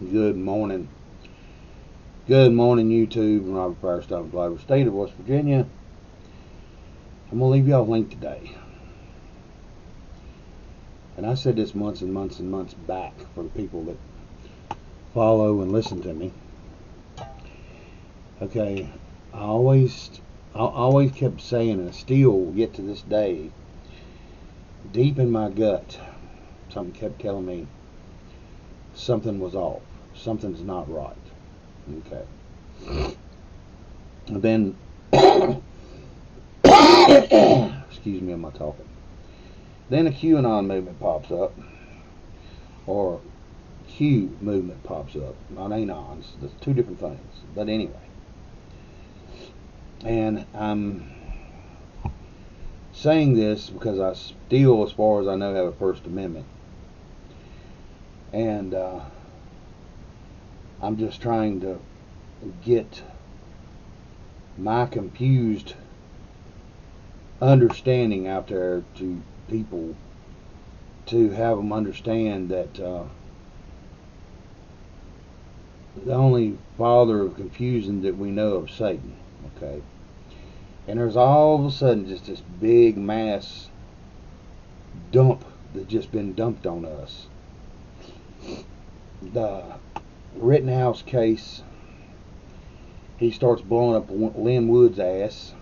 Good morning. Good morning, YouTube. I'm Robert Firestone, Glover, state of West Virginia. I'm going to leave y'all a link today. And I said this months and months and months back for the people that follow and listen to me. Okay, I always kept saying, and I still get to this day, deep in my gut, something kept telling me something was off. Something's not right. Okay. And then, excuse me, am I talking? Then a QAnon movement pops up, or Q movement pops up, not anons. That's two different things. But anyway, and I'm saying this because I still, as far as I know, have a First Amendment, and I'm just trying to get my confused understanding out there to people, to have them understand that the only father of confusion that we know of Satan. Okay, and there's all of a sudden just this big mass dump that just been dumped on us. The Rittenhouse case, he starts blowing up Lynn Wood's ass,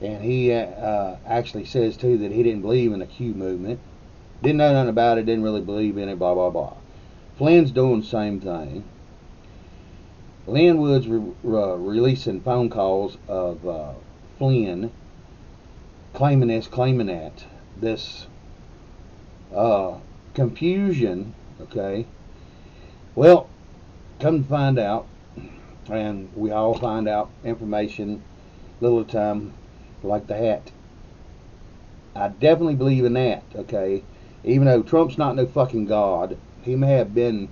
and he actually says too that he didn't believe in the Q movement, didn't know nothing about it, didn't really believe in it, blah blah blah. Flynn's doing the same thing. Lynn Wood's releasing phone calls of Flynn claiming this, claiming that. This confusion, okay. Well, come to find out, and we all find out information little at a time, like the hat. I definitely believe in that, okay. Even though Trump's not no fucking god, he may have been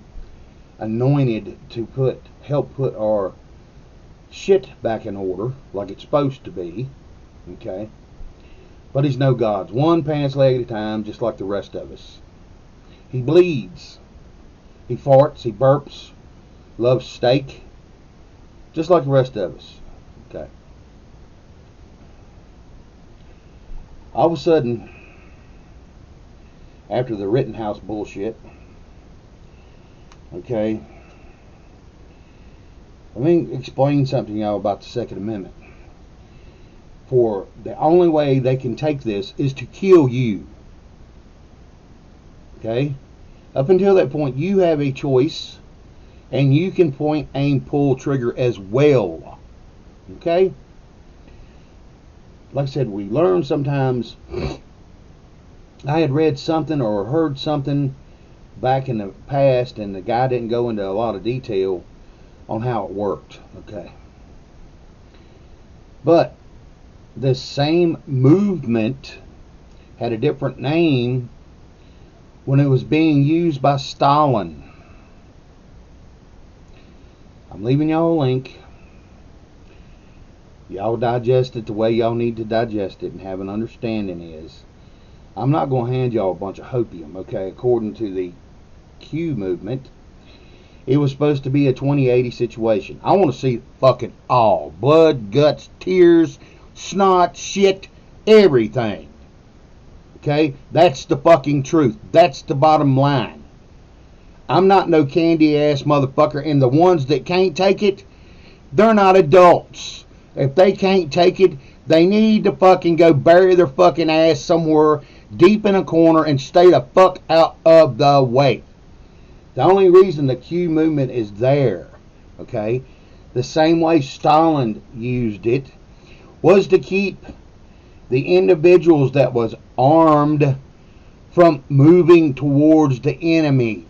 anointed to help put our shit back in order like it's supposed to be, okay. But he's no god. One pants leg at a time, just like the rest of us. He bleeds. He farts. He burps. Loves steak, just like the rest of us. Okay. All of a sudden, after the Rittenhouse bullshit, okay, let me explain something to y'all about the Second Amendment. For the only way they can take this is to kill you. Okay? Up until that point, you have a choice, and you can point, aim, pull trigger as well. Okay? Like I said, we learn sometimes. I had read something or heard something back in the past, and the guy didn't go into a lot of detail on how it worked. Okay? But this same movement had a different name when it was being used by Stalin. I'm leaving y'all a link. Y'all digest it the way y'all need to digest it and have an understanding is. I'm not going to hand y'all a bunch of hopium, okay? According to the Q movement, it was supposed to be a 2080 situation. I want to see fucking all. Blood, guts, tears, snot, shit, everything. Okay? That's the fucking truth. That's the bottom line. I'm not no candy ass motherfucker, and the ones that can't take it, they're not adults. If they can't take it, they need to fucking go bury their fucking ass somewhere deep in a corner and stay the fuck out of the way. The only reason the Q movement is there, okay, the same way Stalin used it, was to keep the individuals that was armed from moving towards the enemy.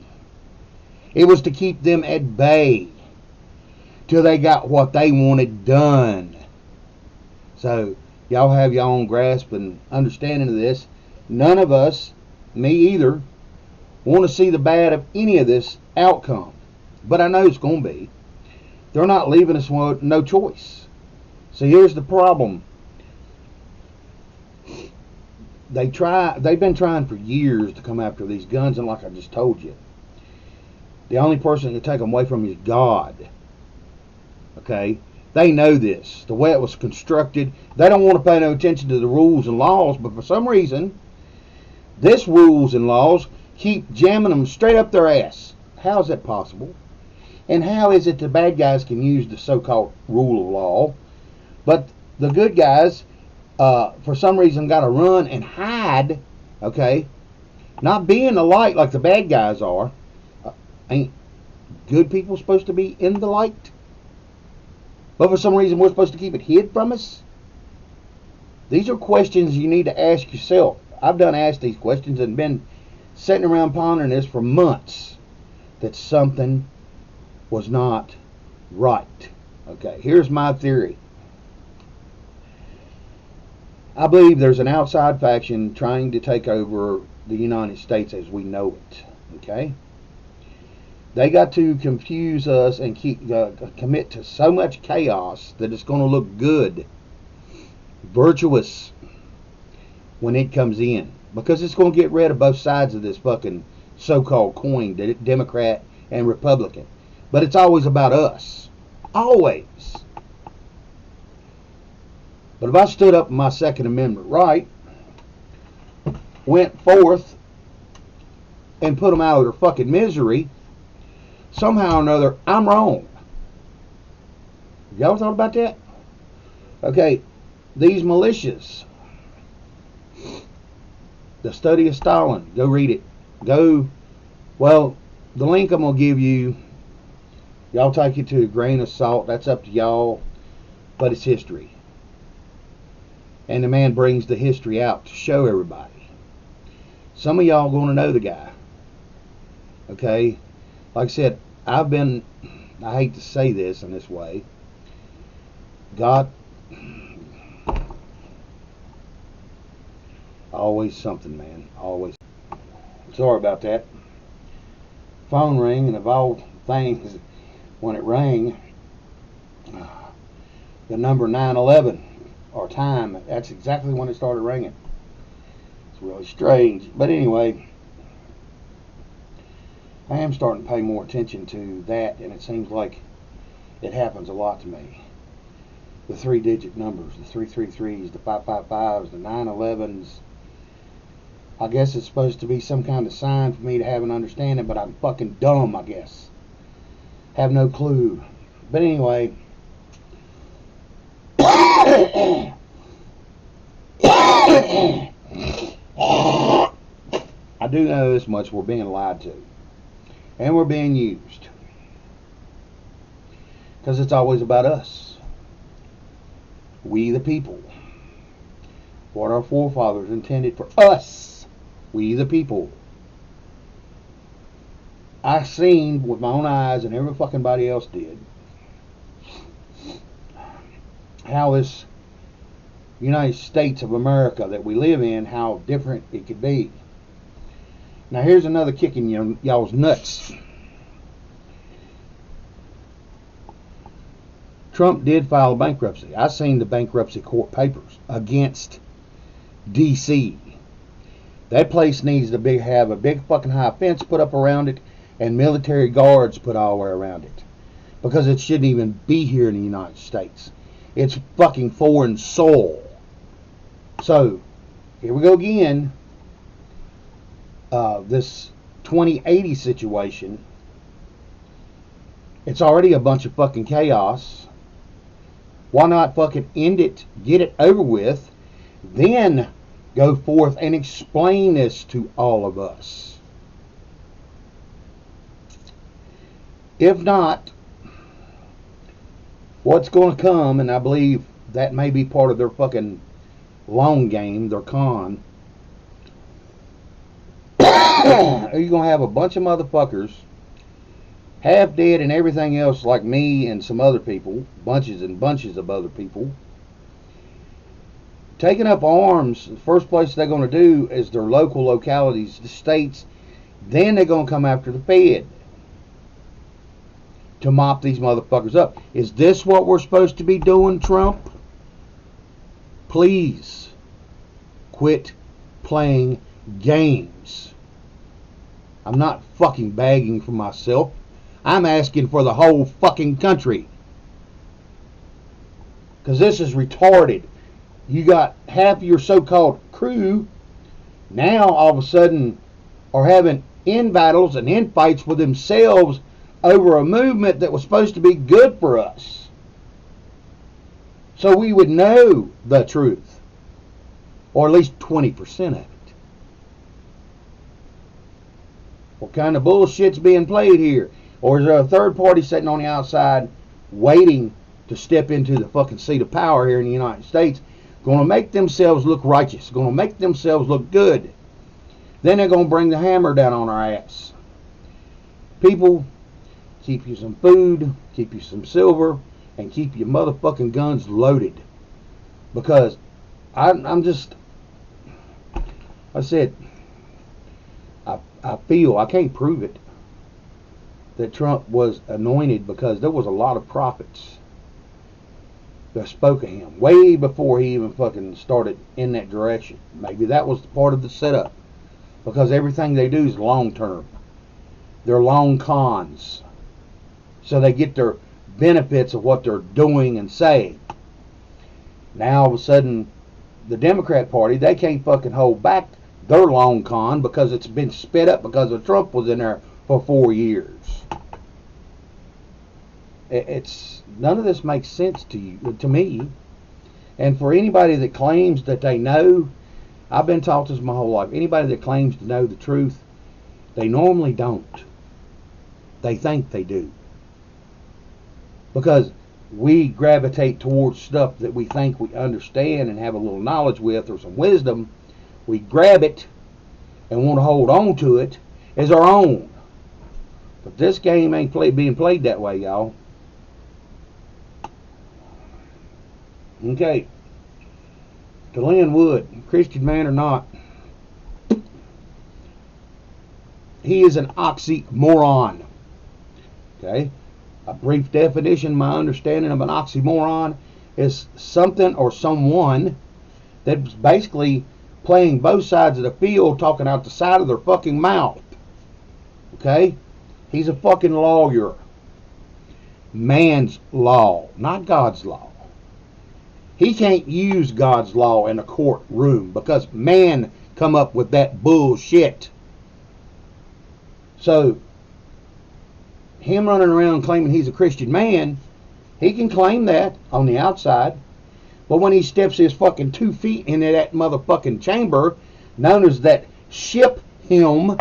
It was to keep them at bay till they got what they wanted done. So y'all have your own grasp and understanding of this. None of us, me either, want to see the bad of any of this outcome. But I know it's going to be. They're not leaving us no choice. So here's the problem. They've been trying for years to come after these guns, and like I just told you, The only person that can take them away from you is God. Okay? They know this. The way it was constructed, they don't want to pay no attention to the rules and laws, but for some reason, this rules and laws keep jamming them straight up their ass. How is that possible? And how is it the bad guys can use the so-called rule of law, but the good guys, for some reason, got to run and hide, okay? Not being the light like the bad guys are. Ain't good people supposed to be in the light? But for some reason, we're supposed to keep it hid from us? These are questions you need to ask yourself. I've done asked these questions and been sitting around pondering this for months, that something was not right. Okay, here's my theory. I believe there's an outside faction trying to take over the United States as we know it. Okay? They got to confuse us and commit to so much chaos that it's going to look good, virtuous, when it comes in. Because it's going to get rid of both sides of this fucking so-called coin, Democrat and Republican. But it's always about us. Always. But if I stood up in my Second Amendment right, went forth and put them out of their fucking misery, somehow or another, I'm wrong. Y'all thought about that? Okay, these militias, The Study of Stalin, go read it. Well, the link I'm going to give you, y'all take it to a grain of salt. That's up to y'all, but it's history. And the man brings the history out to show everybody. Some of y'all going to know the guy. Okay? Like I said, I hate to say this in this way, God, always something, man. Always. Sorry about that. Phone ring, and of all things, when it rang, the number 911, or time, that's exactly when it started ringing. It's really strange. But anyway, I am starting to pay more attention to that, and it seems like it happens a lot to me. The 3-digit numbers, the 333s, the 555s, the 911s. I guess it's supposed to be some kind of sign for me to have an understanding, but I'm fucking dumb, I guess. Have no clue. But anyway, I do know this much: we're being lied to. And we're being used. Because it's always about us. We the people. What our forefathers intended for us. We the people. I seen with my own eyes, and every fucking body else did, how this United States of America that we live in, how different it could be. Now here's another kick in y'all's nuts. Trump did file bankruptcy. I seen the bankruptcy court papers against D.C. That place needs to have a big fucking high fence put up around it and military guards put all the way around it. Because it shouldn't even be here in the United States. It's fucking foreign soil. So, here we go again. This 2080 situation, it's already a bunch of fucking chaos. Why not fucking end it, get it over with, then go forth and explain this to all of us? If not, what's going to come, and I believe that may be part of their fucking long game, their con, you're going to have a bunch of motherfuckers, half dead and everything else, like me and some other people, bunches and bunches of other people, taking up arms. The first place they're going to do is their local localities, the states. Then they're going to come after the Fed to mop these motherfuckers up. Is this what we're supposed to be doing, Trump? Please quit playing games. I'm not fucking begging for myself. I'm asking for the whole fucking country. Because this is retarded. You got half of your so-called crew now all of a sudden are having in-battles and in-fights with themselves over a movement that was supposed to be good for us. So we would know the truth. Or at least 20% of it. What kind of bullshit's being played here? Or is there a third party sitting on the outside waiting to step into the fucking seat of power here in the United States, going to make themselves look righteous, going to make themselves look good? Then they're going to bring the hammer down on our ass. People, keep you some food, keep you some silver, and keep your motherfucking guns loaded. Because I'm just, I said, I feel, I can't prove it, that Trump was anointed because there was a lot of prophets that spoke of him way before he even fucking started in that direction. Maybe that was part of the setup, because everything they do is long term. They're long cons, so they get their benefits of what they're doing and saying. Now all of a sudden the Democrat Party, they can't fucking hold back their long con because it's been sped up because of Trump was in there for 4 years. It's none of this makes sense to me. And for anybody that claims that they know, I've been taught this my whole life. Anybody that claims to know the truth, they normally don't. They think they do. Because we gravitate towards stuff that we think we understand and have a little knowledge with or some wisdom. We grab it and want to hold on to it as our own. But this game ain't being played that way, y'all. Okay. To Lin Wood, Christian man or not, he is an oxymoron. Okay? A brief definition, my understanding of an oxymoron is something or someone that's basically playing both sides of the field, talking out the side of their fucking mouth. Okay? He's a fucking lawyer. Man's law, not God's law. He can't use God's law in a courtroom because man come up with that bullshit. So, him running around claiming he's a Christian man, he can claim that on the outside. But when he steps his fucking 2 feet into that motherfucking chamber, known as that ship him,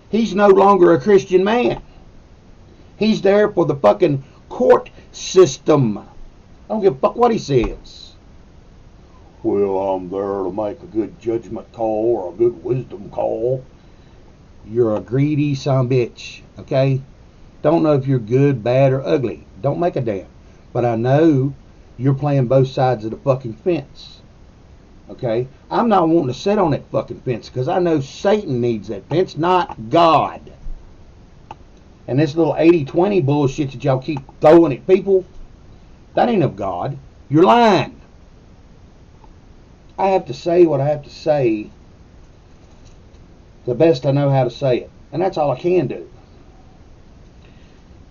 he's no longer a Christian man. He's there for the fucking court system. I don't give a fuck what he says. Well, I'm there to make a good judgment call or a good wisdom call. You're a greedy son of a bitch, okay? Don't know if you're good, bad, or ugly. Don't make a damn. But I know you're playing both sides of the fucking fence. Okay? I'm not wanting to sit on that fucking fence because I know Satan needs that fence, not God. And this little 80-20 bullshit that y'all keep throwing at people, that ain't of God. You're lying. I have to say what I have to say the best I know how to say it. And that's all I can do.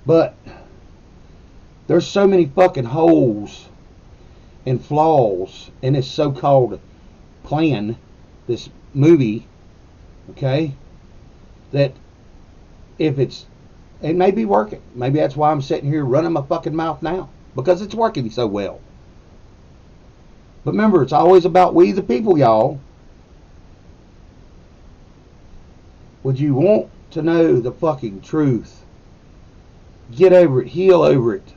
But there's so many fucking holes and flaws in this so-called plan, this movie, okay, that if it may be working. Maybe that's why I'm sitting here running my fucking mouth now, because it's working so well. But remember, it's always about we the people, y'all. Would you want to know the fucking truth? Get over it, heal over it.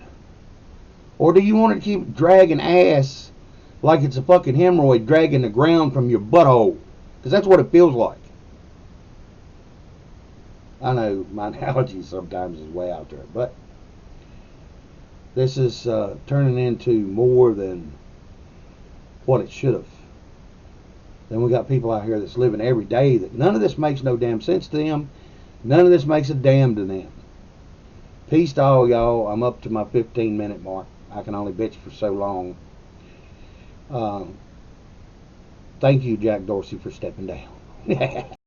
Or do you want to keep dragging ass like it's a fucking hemorrhoid dragging the ground from your butthole? Because that's what it feels like. I know my analogy sometimes is way out there, but this is turning into more than what it should have. Then we got people out here that's living every day that none of this makes no damn sense to them. None of this makes a damn to them. Peace to all y'all. I'm up to my 15-minute mark. I can only bitch for so long. Thank you, Jack Dorsey, for stepping down.